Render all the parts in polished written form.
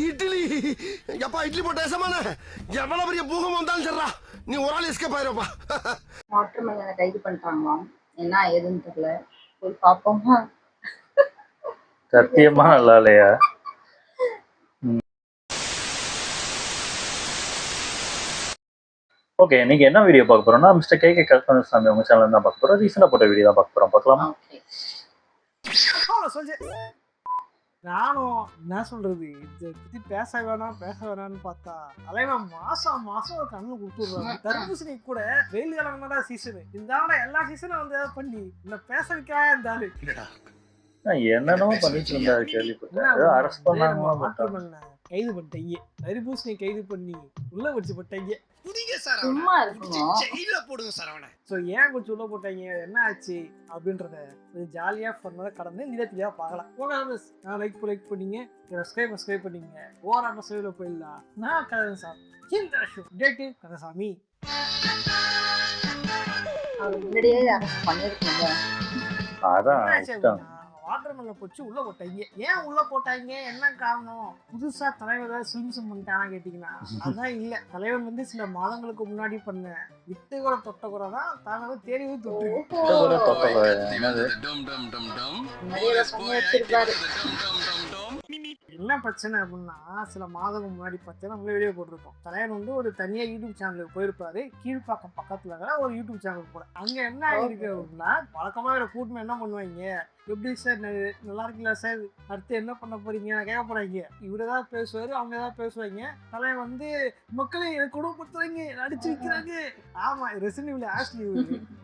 இட்லி எப்பா இட்லி போட்ட சமான எவ்வளவு பெரிய பூகம் வந்தாலும் சரிடா நீ ஒரு ஆள் எஸ்கேப் ஆயிருப்பா. வாட்டர் மெலனை கைது பண்ணிட்டாங்களாம். என்ன ஏதுன்னு தெரியல, போய் பார்ப்போமா? சத்தியமா நல்லா இல்லையா? ஓகே, நீங்க என்ன வீடியோ பார்க்க போறோம்னா மிஸ்டர் கே கல்பனாசாமி உங்க சேனல் தான் பார்க்க போறோம். ரீசெண்டா போட்ட வீடியோ தான் பார்க்க போறோம். பார்க்கலாமா? நானும் என்ன சொல்றது, இதை பத்தி பேச வேணாம்னு பார்த்தா தலைவன் மாசம் ஒரு கண்ணு கொடுத்துடுறாங்க. தர்பூசணி கூட வெயில் காலம் தான் சீசனு, இந்த எல்லா சீசனும் வந்து பண்ணி இந்த பேச வைக்கா இருந்தாலும் என்னென்னமோ பண்ணிட்டு இருந்தாரு, கேள்விப்பட்டேன். அரெஸ்ட் பண்ணாங்க, கைது பண்ணிட்டீங்க. தர்பூசணி கைது பண்ணி உள்ள வச்சு போட்டீங்க. சும்மா இருக்கணும். ஸோ ஏன் கொஞ்சம் உள்ள போட்டாங்க, என்ன ஆச்சு அப்படின்றத கொஞ்சம் ஜாலியாக ஃபன்னாக கடந்து நிலத்திலேயே பார்க்கலாம். நான் லைக் பண்ணிங்க, சப்ஸ்கிரைப் பண்ணிங்க. ஓராட்ட சேவையில் போயிடலாம். நான் கதன் சார் டேட்டு கதசாமி. முன்னாடியே அரெஸ்ட் பண்ணிருக்கீங்க. அதான் வாட்டர் மெலனை போச்சு உள்ள போட்டாங்க. ஏன் உள்ள போட்டாங்க, என்ன காரணம்? புதுசா தலைவர் சிலிம்சம் பண்ணிட்டானா கேட்டீங்கன்னா அதான் இல்ல. தலைவர் வந்து சில மாதங்களுக்கு முன்னாடி பண்ண விட்டுகுற தொட்டகுறை தான் தாங்க தேடி தொட்டு. என்ன பிரச்சனை அப்படின்னா, சில மாதம் முன்னாடி பார்த்தா நம்ம வீடியோ போட்டிருப்போம். தலைவர் வந்து ஒரு தனியா யூடியூப் சேனலுக்கு போயிருப்பாரு. கீழ்ப்பாக்கம் பக்கத்துல ஒரு யூடியூப் சேனலுக்கு போல. அங்க என்ன ஆயிருக்கு அப்படின்னா, வழக்கமா கூட்டமே என்ன பண்ணுவாங்க, எப்படி சார் நல்லா இருக்குல்ல சார், அடுத்து என்ன பண்ண போறீங்க கேட்க போறாங்க. இவரு ஏதாவது பேசுவாரு, அவங்க ஏதாவது பேசுவாங்க. தலைவர் வந்து மக்களை குடும்பப்படுத்துறாங்க, அடிச்சு வைக்கிறாங்க. ஆமா, ரெசினிவ்ல ஆஷ்லி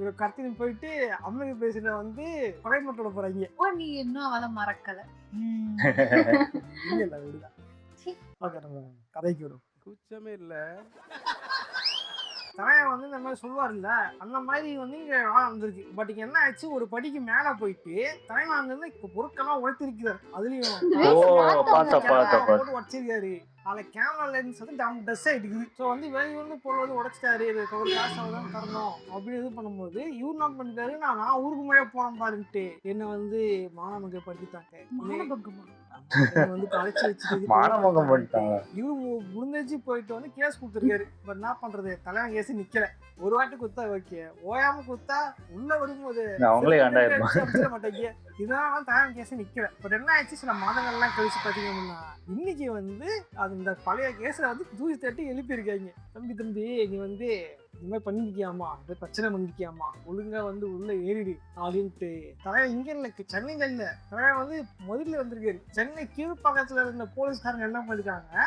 ஒரு கத்தினு போயிட்டு அமெரிக்க பேசுல வந்து கொலைமட்டோட போறாங்க. நீ இன்னும் அவளை மறக்கல. இல்ல விடுதான் கதைக்கு வரும் கூச்சமே இல்ல. தலைவன் வந்து இந்த மாதிரி சொல்லுவார்ல, அந்த மாதிரி வந்து இங்க வந்திருக்கு. பட் இங்க என்ன ஆச்சு, ஒரு படிக்கு மேல போயிட்டு தலைவன் அங்க இருந்து பொருட்கள்லாம் உழைத்திருக்கிறார். அதுலயும் உடச்சிருக்காரு. அதுல கேமரா லென்ஸ் வந்து டஸ் ஆயிட்டு. ஸோ வந்து வெளியூர்ந்து பொருள் வந்து உடைச்சிட்டாரு, ஒரு காசு தான் தரணும் அப்படின்னு இது பண்ணும்போது இவர் என்ன பண்ணிட்டாரு, நான் ஊருக்கு முன்னாடியே போனேன் பாருன்ட்டு என்னை வந்து மானமங்க படுத்திட்டாங்க. வந்து கழிச்சு வச்சுட்டு இவரு முடிஞ்சிச்சு போயிட்டு வந்து கேஸ் கொடுத்துருக்காரு. பட் என்ன பண்றது, தலைவன் கேஸ் நிக்கல. ஒரு வாட்டி குத்தா ஓகே, ஓயாம குத்தா உள்ள வரும்போது மாட்டாங்க. இதனால தலைவன் கேஸ் நிக்கல. பட் என்ன ஆயிடுச்சு, சில மாதங்கள்லாம் கழிச்சு பாத்தீங்கன்னா இன்னைக்கு வந்து அது இந்த பழைய கேஸை வந்து தூசி தட்டி எழுப்பியிருக்காங்க. தம்பி நீ வந்து இந்த மாதிரி பண்ணிருக்கியாமா, இந்த பிரச்சனை பண்ணிருக்கியாமா, ஒழுங்கா வந்து உள்ள ஏறிடு அப்படின்ட்டு. தலைவன் இங்க இல்ல, சென்னையில இல்ல, தலைவன் வந்து முதல்ல வந்திருக்காரு. சென்னை கீழ்ப்பாக்கத்துல இருந்த போலீஸ்காரங்க என்ன பண்ணிருக்காங்க,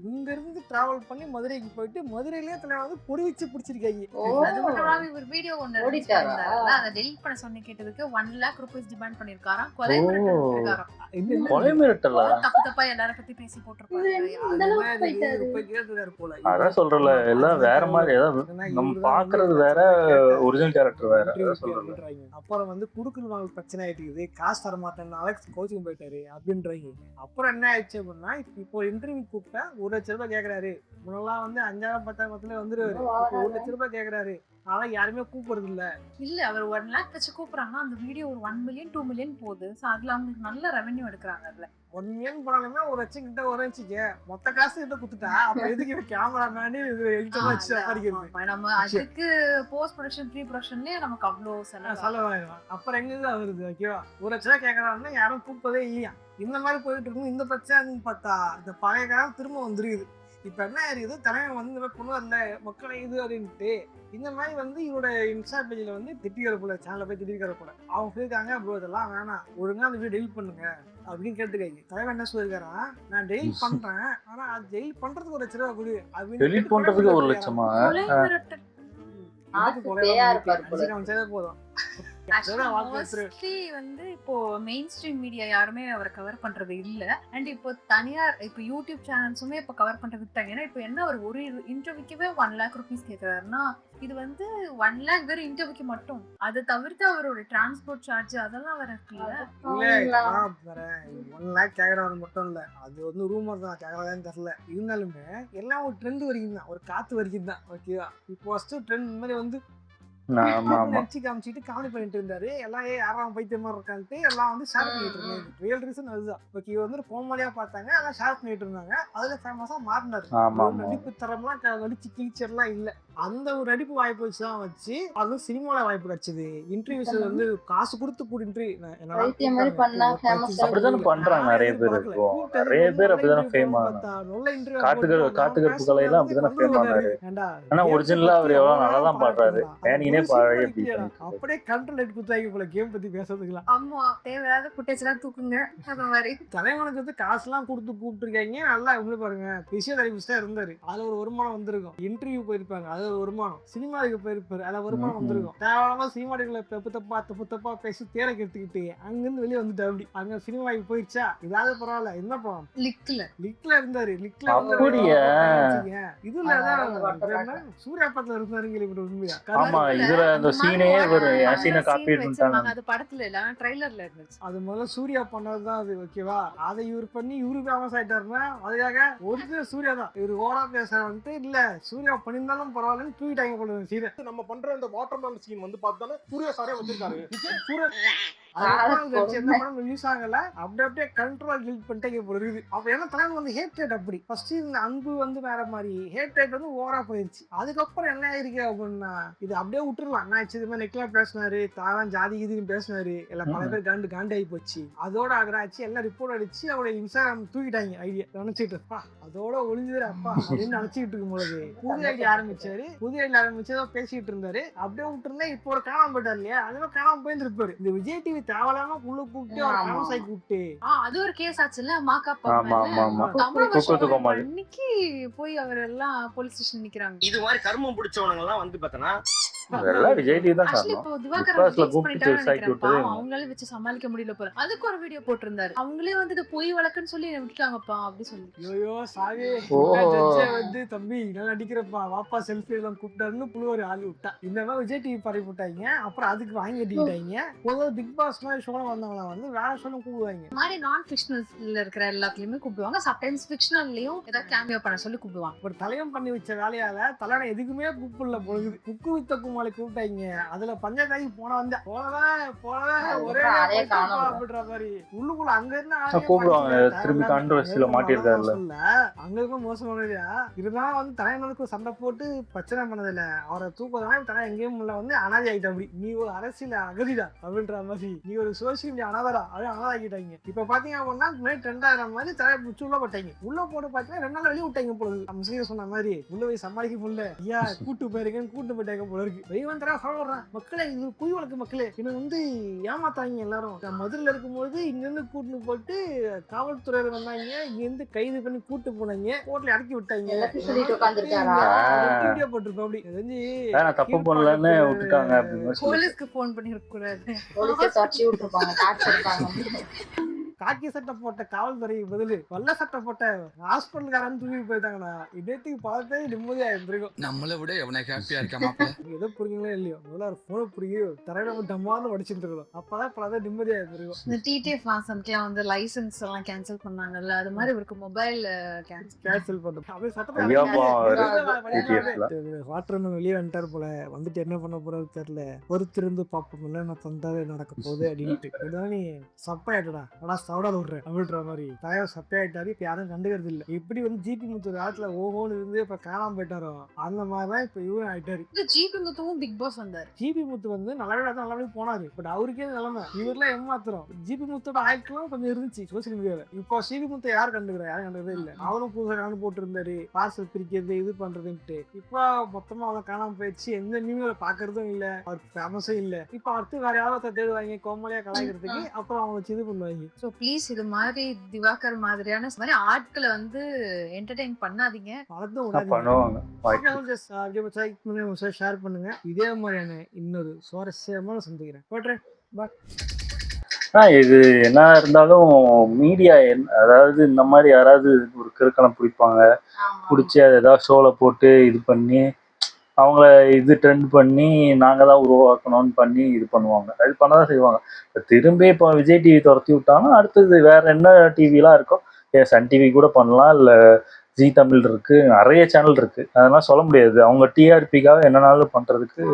இங்க இருந்து டிராவல் பண்ணி மதுரைக்கு போயிட்டு மதுரையிலேயே தலைவன் வந்து பொடி வச்சு பிடிச்சிருக்காங்க. அது மட்டும் இல்லாம இவர் வீடியோ ஒன்னு ரிலீஸ் பண்ணிருந்தாருல, அத டெலீட் பண்ண சொன்ன கேட்டதுக்கு 1 lakh rupees டிமாண்ட் பண்ணிருக்காராம். கொலை மிரட்டல் தப்பா எல்லாரும் பத்தி பேசி போட்டுருப்பாரு. அதான் சொல்றல, எல்லாம் வேற மாதிரி. நம்ம பாக்குறது வேற, ஒரிஜினல் கேரக்டர் வேற. அப்புறம் வந்து குடுக்கல் வாங்கல் பிரச்சனை ஆயிட்டு, காசு தர மாட்டேன்னு அலெக்ஸ் கோச்சிங் போயிட்டாரு அப்படின்றாங்க. அப்புறம் என்ன ஆயிடுச்சு அப்படின்னா, இப்போ இன்டர்வியூ கூப்பிட்டா 1 லட்ச ரூபாய் கேட்கறாரு. முன்னெல்லாம் வந்து 5000 10,000 வந்துருவாரு. 1 லட்ச ரூபாய் கேட்கறாரு. ஆனா யாருமே கூப்பிடுறது இல்ல. அவர் 1 lakh வச்சு கூப்பிடுறாங்கன்னா அந்த வீடியோ ஒரு 1 million 2 million போகுது. சோ அதுல அவங்களுக்கு நல்ல ரெவென்யூ எடுக்கிறாங்க. அதுல 1 million போனாலுமே 1 லட்சம் கிட்ட வரச்சுக்க மொத்த காசு கிட்ட குடுத்துட்டா அப்ப எதுக்கு கேமராமேனே எடிட்டர் வச்சு அடிக்கிறது. நம்ம அதுக்கு போஸ்ட் ப்ரொடக்ஷன் ப்ரீ ப்ரொடக்ஷன்லயே நமக்கு அவ்வளவு செலவாயிடும். அப்புறம் எங்க வருது ஓகேவா, 1 லட்ச ரூபாய் கேட்கறாங்கன்னா யாரும் கூப்பிடவே இல்லையா. இந்த மாதிரி போயிட்டு இருக்கும். இந்த பிரச்சனை பார்த்தா இந்த பழைய காலம் திரும்ப வந்துருக்குது. இப்ப என்ன ஆயிருக்குது, தலைவன் வந்து இந்த மாதிரி பொண்ணு வரல மக்களை இது அப்படின்ட்டு இந்த மாதிரி வந்து இவரோட இன்ஸ்டா பேஜ்ல வந்து திட்டிக்கிற போல, சேனல போய் திட்டிக்கிற போல அவங்க சொல்லியிருக்காங்க, ப்ரோ இதெல்லாம் வேணாம், ஒழுங்கா அந்த வீடியோ டெலிட் பண்ணுங்க அப்படின்னு கேட்டுக்காங்க. தலைவன் என்ன சொல்லியிருக்காரா, நான் டெலிட் பண்றேன், ஆனா அது டெலிட் பண்றதுக்கு 1 லட்ச ரூபா கொடு அப்படின்னு. டெலிட் பண்றதுக்கு 1 லட்சமா? போதும். வந்து இப்போ மெயின் ஸ்ட்ரீம் மீடியா யாருமே அவரை கவர் பண்றது இல்ல. அண்ட் இப்போ தனியார் இப்போ யூடியூப் சேனல்ஸுமே இப்போ கவர் பண்றது விட்டாங்க. ஏன்னா இப்போ என்ன ஒரு இன்டர்வியூக்கே 1 lakh rupees கேட்கறாருன்னா இது வந்து 1 lakh வெறும் இன்டர்வியூக்கு மட்டும். அதை தவிர்த்து அவரோட டிரான்ஸ்போர்ட் சார்ஜ் அதெல்லாம் வர இருக்குல்ல. 1 lakh கேட்கறாரு மட்டும் இல்ல, அது வந்து ரூமர் தான், கேட்கறதான்னு தெரியல. இருந்தாலுமே எல்லாம் ஒரு ட்ரெண்ட் வரைக்கும் தான், ஒரு காத்து வரைக்கும் தான் ஓகேவா. இப்போ ஃபர்ஸ்ட் ட்ரெண்ட் இந்த மாதிரி வந்து ஆமா ஆமா நடிச்சு காமிச்சிட்டு காமெடி பண்ணிட்டு இருந்தாரு. எல்லாம் யாராவது பைத்தியம் மாதிரி இருக்கான்ட்டு எல்லாம் வந்து ஷேர் பண்ணிட்டு இருந்தாங்க. ரியல் ரீசன் அதுதான். ஓகே, இவர் வந்து கோமாளியா பார்த்தாங்க, எல்லாம் ஷேர் பண்ணிட்டு இருந்தாங்க. அதுல ஃபேமஸா மாறினாரு. ஆமா ஆமா நடிப்பு தரம்லாம் நடிச்சு கிழிச்சர்லாம் இல்ல. அந்த ஒரு நடிப்பு வாய்ப்பு வச்சுதான் வச்சு அது சினிமால வாய்ப்பு கிடைச்சது. இன்டர்வியூஸ் வந்து காசு கொடுத்து கூட்டிட்டு வைத்தியம் மாதிரி பண்ணா famous அப்படிதானே பண்றாங்க நிறைய பேர். இப்போ நிறைய பேர் அப்படிதானே ஃபேம் ஆனாங்க. காத்துக்கருப்பு கலையெல்லாம் அப்படிதானே ஃபேம் ஆனாரு. ஆனா ஒரிஜினலா அவர் எவ்வளவு நல்லா தான் பாடுறாரு. ஏனினே பழைய அப்படியே கண்ட்ரோல் எடுத்து குத்தாங்க போல கேம் பத்தி பேசுறதுக்குலாம். ஆமா, தேவையில்லாத ஃபுட்டேஜ் எல்லாம் தூக்குங்க அந்த மாதிரி. தலைவனுக்கு வந்து காசுலாம் கொடுத்து கூப்பிட்டு இருக்காங்க. நல்லா இருந்து பாருங்க, பிசியோதெரபிஸ்டா இருந்தாரு. அதுல ஒரு வருமானம் வந்திருக்கும். இன்டர்வியூ போயிருப்பாங்க, அது ஒரு வருமானம். சினிமாவுக்கு போயிருப்பாரு, அதுல வருமானம் வந்திருக்கும். தேவையில்லாம சினிமாடிகளை தப்பு தப்பா பேசி தேரை கெடுத்துக்கிட்டு அங்கிருந்து வெளியே வந்துட்டு அப்படி அங்க சினிமாவுக்கு போயிடுச்சா இதாவது பரவாயில்ல. என்ன படம் லிக்ல இருந்தாரு. லிக்ல அப்படியா? இதுல சூர்யா படத்துல இருந்தாரு கேள்விப்பட்ட உண்மையா? ஆமா, இதுல அந்த சீனே வரும். என் சீனை காப்பி பண்ணிட்டாங்க. அது படத்துல இல்ல, ட்ரைலர்ல இருந்துச்சு. அது முதல்ல சூர்யா பண்ணதுதான் அது. ஓகேவா, அதை இவர் பண்ணி இவரு ஃபேமஸ் ஆயிட்டாருன்னா அதுக்காக ஒரிஜினல் சூர்யா தான். இவர் ஓரா பேசுறான்ட்டு இல்ல சூர்யா பண்ணியிருந்தாலும் பரவாயில்லன்னு தூக்கிட்டாங்க போல சீரை. நம்ம பண்ற அந்த வாட்டர்மேன் சீன் வந்து பார்த்தாலே சூர்யா சாரே வச்சிருக்காரு. சூர்யா ரிலீஸ் ஆகல, அப்படியே கண்ட்ரோல் கில்ட் பண்ணிட்டே போல இருக்குது. அப்ப என்ன தலைவன் வந்து ஹேட் ரேட் அப்படி ஃபர்ஸ்ட் இந்த அன்பு வந்து வேற மாதிரி, ஹேட் ரேட் வந்து ஓவரா போயிருச்சு. அதுக்கப்புறம் என்ன ஆயிருக்கு அப்படின்னா இது அப்படியே விட்டுருலாம். நான் இது மாதிரி நெக்லா பேசினாரு, தாவன் ஜாதி இதுன்னு பேசினாரு, எல்லாம் பல பேர் காண்டு ஆகி போச்சு. அதோட ஆகிறாச்சு, எல்லாம் ரிப்போர்ட் அடிச்சு அவரோட இன்ஸ்டாகிராம் தூக்கிட்டாங்க. ஐடியா நினைச்சிட்டு அப்பா அதோட ஒளிஞ்சுரு அப்பா அப்படின்னு நினைச்சிட்டு இருக்கும் பொழுது புது ஐடி ஆரம்பிச்சாரு. புது ஐடி ஆரம்பிச்சதோ பேசிட்டு இருந்தாரு. அப்படியே விட்டுருந்தா இப்போ ஒரு காணாம போயிட்டார் இல்லையா, அதெல்லாம் காணாம போயிருந்திருப்பாரு. இந்த விஜய் டிவி தேவலாம உள்ள கூப்பிட்டு அவர் ஃபேமஸ் ஆகி கூப்பிட்டு அது ஒரு கேஸ் ஆச்சுல்ல, மாக்காப்பா இன்னைக்கு போய் அவர் எல்லாம் போலீஸ் ஸ்டேஷன் நிக்கிறாங்க. இது மாதிரி கர்மம் பிடிச்சவனுங்க எல்லாம் வந்து பார்த்தனா விஜய் டிவி தான் அவங்களே வச்சு சமாளிக்க முடியல போல. அதுக்கு ஒரு வீடியோ போட்டிருந்தாரு. அவங்களே வந்து பொய் வழக்குன்னு சொல்லி விட்டுட்டாங்கப்பா அப்படி சொல்லி. ஐயோ சாவி வந்து தம்பி நல்லா அடிக்கிறப்பா வாப்பா செல்ஃபி எல்லாம் கூப்பிட்டாருன்னு புழுவரு ஆளு விட்டா. இந்த மாதிரி விஜய் டிவி பறி போட்டாங்க. அப்புறம் அதுக்கு வாங்கி கட்டிக்கிட்டாங்க. பொதுவாக பிக் பாஸ் மாதிரி ஷோல வந்தவங்கள வந்து வேற ஷோல கூப்பிடுவாங்க. இந்த மாதிரி நான் ஃபிக்ஷனல்ல இருக்கிற எல்லாத்துலயுமே கூப்பிடுவாங்க. சம்டைம்ஸ் ஃபிக்ஷனல்லயும் ஏதாவது கேமியோ பண்ண சொல்லி கூப்பிடுவாங்க. ஒரு தலைவன் பண்ணி வச்ச வேலையால தலைவனை எதுக்குமே கூப்பிடல பொழுது. குக்கு வித்த குமாலை கூப்பிட்டாங்க. அதுல பஞ்சாயத்தாகி போன வந்தேன் ஒரே அப்படின்ற மாதிரி உள்ளுக்குள்ள அங்க இருந்து கூப்பிடுவாங்க. திரும்பி கான்ட்ரோவர்சில மாட்டிருக்காருல்ல, அங்க இருக்க மோசமானதா இருந்தாலும் வந்து தலைவனுக்கு சண்டை போட்டு பிரச்சனை பண்ணதில்ல. அவரை தூக்குறதுனால தலை எங்கேயும் உள்ள வந்து அனாதை ஆகிட்ட. அப்படி நீ ஒரு அரசியல் அகதிடா அப்படின்ற மாதிரி, நீ ஒரு சோசியல் மீடியா அனாதரா அது அனாதாக்கிட்டாங்க. இப்ப பாத்தீங்க அப்படின்னா ட்ரெண்ட் ஆகிற மாதிரி தலை பிடிச்சி உள்ள போட்டாங்க. உள்ள போட்டு பாத்தீங்கன்னா 2 நாள் வெளியே விட்டாங்க போல. நம்ம சொன்ன மாதிரி உள்ள போய் சமாளிக்க முடியல. ஐயா கூட்டு போயிருக்கேன்னு கூட்டு போயிட்டாங்க போல இருக்கு. மக்களே இது குய் வழக்கு மக்களே என்ன வந்து ஏமாத்தாங்க எல்லாரும். மதுரையில இருக்கும்போது இங்க இருந்து கூட்டு போட்டு காவல்துறையில வந்தாங்க. இங்க இருந்து கைது பண்ணி கூட்டு போனாங்க. கோர்ட்ல அடக்கி விட்டாங்க. வீடியோ போட்டிருப்போம். அப்படி தெரிஞ்சு தப்பு பண்ணலன்னு விட்டுட்டாங்க. போலீஸ்க்கு போன் பண்ணி இருக்க கூடாது. காக்கி சட்டை போட்ட காவல்துறை பதில் வெள்ள சட்டை போட்ட ஹாஸ்பிட்டல்காரன் தூக்கி போயிட்டாங்கண்ணா. இதேத்துக்கு பார்த்தே நிம்மதியா இருந்திருக்கும். நம்மளை விட எவனை ஹாப்பியா இருக்க ஏதோ புரியுங்களா இல்லையோ போன புரியும் தரையில டம்மான்னு உடைச்சிட்டு இருக்கோம். அப்பதான் பல நிம்மதியா இருந்திருக்கும். இந்த டிடிஎஃப் வாசனுக்குலாம் வந்து லைசன்ஸ் எல்லாம் கேன்சல் பண்ணாங்கல்ல, அது மாதிரி இவருக்கு மொபைல் கேன்சல் பண்றோம். அப்படியே சட்டத்தை வாட்டர்மேன் வெளியே வந்துட்டாரு போல. வந்துட்டு என்ன பண்ண போறது தெரியல. பொறுத்திருந்து பாப்போம்ல நான் தந்தாவே நடக்க போகுது அப்படின்ட்டு. இதுதான் நீ சப்பாயிட்டடா ஆனா சவுடால விடுறேன் அப்படின்ற மாதிரி தயார் சப்பையாயிட்டாரு. இப்ப யாரும் கண்டுக்கிறது இல்லை. இப்படி வந்து ஜிபி முத்து ஆத்துல ஓஹோன்னு இருந்து இப்ப காணாம போயிட்டாரோ அந்த மாதிரிதான் இப்ப இவரும் ஆயிட்டாரு. ஜிபி முத்துவும் பிக் பாஸ் வந்தாரு. ஜிபி முத்து வந்து நல்லபடியா போனாரு. பட் அவருக்கே நிலைமை இவரெல்லாம் ஏமாத்துறோம். ஜிபி முத்தோட ஆயிரக்கெல்லாம் கொஞ்சம் இருந்துச்சு சோசியல் மீடியால. இப்போ ஜிபி முத்தை யாரும் கண்டுக்கிறா? யாரும் கண்டுக்கிறதே இல்லை. அவரும் புதுசாக காண போட்டு இருந்தாரு, பார்சல் பிரிக்கிறது இது பண்றதுன்ட்டு. இப்போ மொத்தமா அவன் காணாம போயிடுச்சு. எந்த நியூஸ்ல பாக்குறதும் இல்ல. அவருக்கு ஃபேமஸும் இல்ல. இப்ப அடுத்து வேற யாராவது தேடுவாங்க கோமலியா கலாய்க்கிறதுக்கு. அப்புறம் அவங்க வச்சு இது பண்ணுவாங்க. ஸோ ப்ளீஸ் இது மாதிரி திவாகர் மாதிரியான ஆட்களை வந்து என்டர்டெயின் பண்ணாதீங்க. ஷேர் பண்ணுங்க. இதே மாதிரியான இன்னொரு சுவாரஸ்யமான சந்திக்கிறேன். போட்டுறேன். இது என்ன இருந்தாலும் மீடியா அதாவது இந்த மாதிரி யாராவது ஒரு கிறுக்கணம் பிடிப்பாங்க. பிடிச்சி அதை ஏதாவது ஷோல போட்டு இது பண்ணி அவங்கள இது ட்ரெண்ட் பண்ணி நாங்கள் தான் உருவாக்கணும்னு பண்ணி இது பண்ணுவாங்க. அது பண்ணதான் செய்வாங்க. இப்போ திரும்பி இப்போ விஜய் டிவி துரத்தி விட்டாங்கன்னா அடுத்தது வேற என்ன டிவிலாம் இருக்கோ, சன் டிவி கூட பண்ணலாம், இல்லை ஜி தமிழ் இருக்குது, நிறைய சேனல் இருக்குது. அதெல்லாம் சொல்ல முடியாது. அவங்க டிஆர்பிக்காக என்னனாலும் பண்ணுறதுக்கு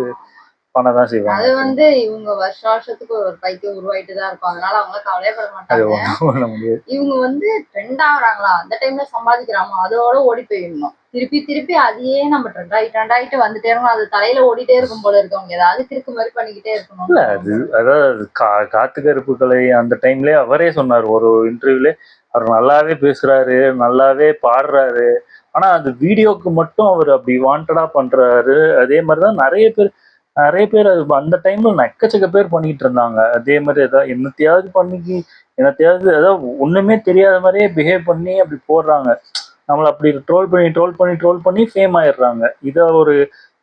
பண்ணதான் செய்வாங்க. அது வந்து இவங்க வருஷத்துக்கு ஒரு பைத்தியம் உருவாயிட்டு தான் இருக்கும். அதனால அவங்க கவலையப்பட அது மாட்டாங்க. ஒண்ணும் பண்ண முடியாது. இவங்க வந்து ட்ரெண்ட் ஆகுறாங்களா அந்த டைம்ல சம்பாதிக்கிறாங்க, அதோட ஓடி போயிடணும். திருப்பி திருப்பி அதையே நம்ம ட்ரெண்ட் ஆயிட்டு வந்துட்டே இருக்கணும். அது தலையில ஓடிட்டே இருக்கும் போல இருக்கவங்க ஏதாவது கிறுக்கு மாதிரி பண்ணிக்கிட்டே இருக்கணும். இல்ல அது அதாவது காத்து கருப்பு கலை அந்த டைம்லயே அவரே சொன்னார் ஒரு இன்டர்வியூல, அவர் நல்லாவே பேசுறாரு, நல்லாவே பாடுறாரு. ஆனா அந்த வீடியோக்கு மட்டும் அவர் அப்படி வாண்டடா பண்றாரு. அதே மாதிரிதான் நிறைய பேர் அது அந்த டைம்ல எக்கச்சக்க பேர் பண்ணிட்டு இருந்தாங்க. அதே மாதிரி ஏதாவது என்னத்தையாவது அதாவது ஒண்ணுமே தெரியாத மாதிரியே பிஹேவ் பண்ணி அப்படி போடுறாங்க. நம்மள அப்படி ட்ரோல் பண்ணி ஃபேம் ஆயிடுறாங்க.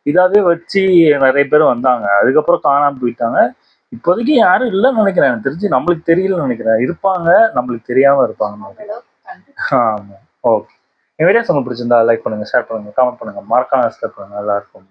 இதாவே வச்சு நிறைய பேர் வந்தாங்க. அதுக்கப்புறம் காணாம போயிட்டாங்க. இப்போதைக்கு யாரும் இல்லைன்னு நினைக்கிறேன். எனக்கு தெரிஞ்சு நம்மளுக்கு தெரியலன்னு நினைக்கிறேன். இருப்பாங்க, நம்மளுக்கு தெரியாம இருப்பாங்க. ஆமா. ஓகே. என் வீடியோஸ் உங்களுக்கு பிடிச்சிருந்தா லைக் பண்ணுங்க, ஷேர் பண்ணுங்க, கமெண்ட் பண்ணுங்க, மறக்காம சப்ஸ்கிரைப் பண்ணுங்க. நல்லா இருக்கும்.